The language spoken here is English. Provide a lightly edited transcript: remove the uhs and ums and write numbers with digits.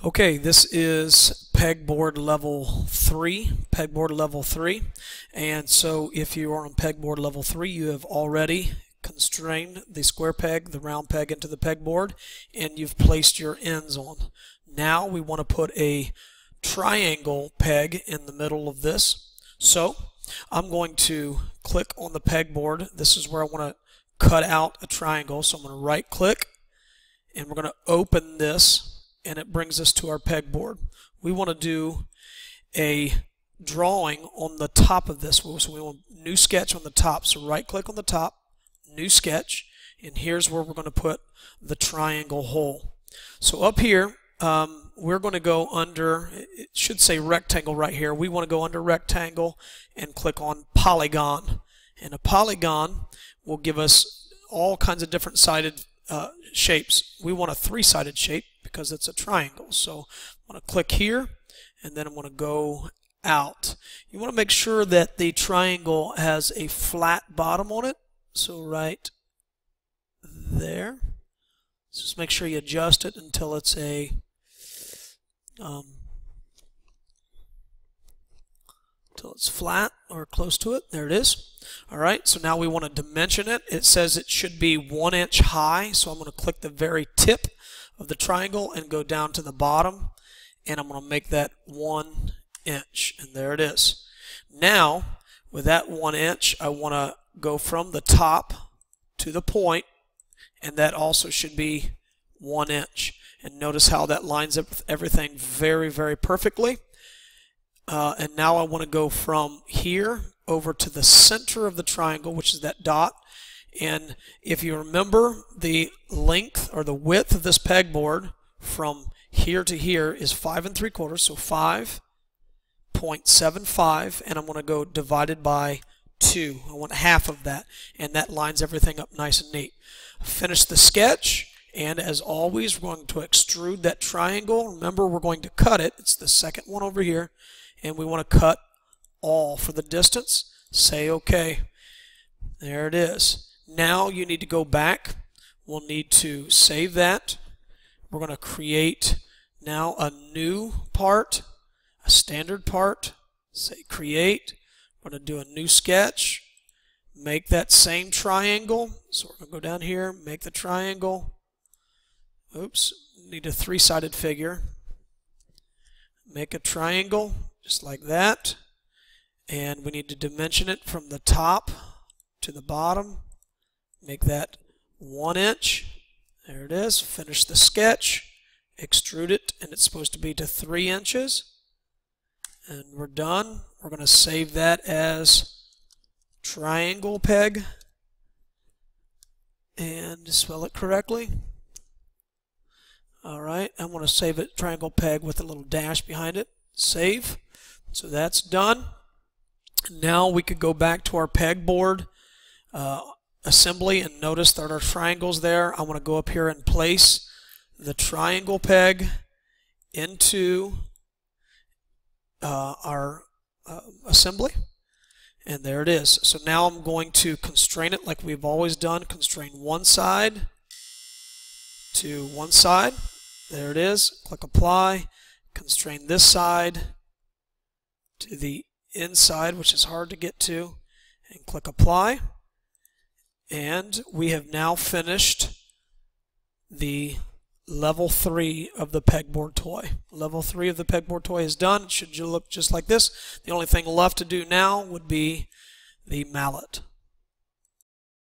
Okay, this is Pegboard level 3, Pegboard level 3, and so if you are on Pegboard level 3, you have already constrained the square peg, the round peg into the pegboard, and you've placed your ends on. Now we want to put a triangle peg in the middle of this. So I'm going to click on the pegboard. This is where I want to cut out a triangle, so I'm going to right click and we're going to open this, and it brings us to our pegboard. We want to do a drawing on the top of this, so we want new sketch on the top. So right click on the top, new sketch, and here's where we're going to put the triangle hole. So up here we're going to go under, it should say rectangle right here. We want to go under rectangle and click on polygon, and a polygon will give us all kinds of different sided shapes. We want a three-sided shape because it's a triangle. So I'm going to click here, and then I'm going to go out. You want to make sure that the triangle has a flat bottom on it. So right there. Just make sure you adjust it until it's a until it's flat or close to it. There it is. Alright, so now we want to dimension it. It says it should be 1 inch high, so I'm going to click the very tip of the triangle and go down to the bottom, and I'm going to make that 1 inch, and there it is. Now with that 1 inch, I want to go from the top to the point, and that also should be 1 inch. And notice how that lines up with everything very, very perfectly. And now I want to go from here over to the center of the triangle, which is that dot. And if you remember, the length or the width of this pegboard from here to here is 5 3/4, so 5.75, and I'm going to go divided by 2. I want half of that, and that lines everything up nice and neat. Finish the sketch, and as always, we're going to extrude that triangle. Remember, we're going to cut it. It's the second one over here, and we want to cut all for the distance. Say OK. There it is. Now you need to go back. We'll need to save that. We're going to create now a new part, a standard part. Say create. We're going to do a new sketch. Make that same triangle. So we're going to go down here, make the triangle. Oops, need a three-sided figure. Make a triangle just like that. And we need to dimension it from the top to the bottom. Make that 1 inch. There it is. Finish the sketch. Extrude it, and it's supposed to be to 3 inches. And we're done. We're going to save that as triangle peg and spell it correctly. Alright, I'm going to save it triangle peg with a little dash behind it. Save. So that's done. Now we could go back to our pegboard assembly and notice that our triangle's there. I want to go up here and place the triangle peg into our assembly, and there it is. So now I'm going to constrain it like we've always done. Constrain one side to one side. There it is. Click apply. Constrain this side to the inside, which is hard to get to, and click apply. And we have now finished the level 3 of the pegboard toy. Level 3 of the pegboard toy is done. It should look just like this. The only thing left to do now would be the mallet.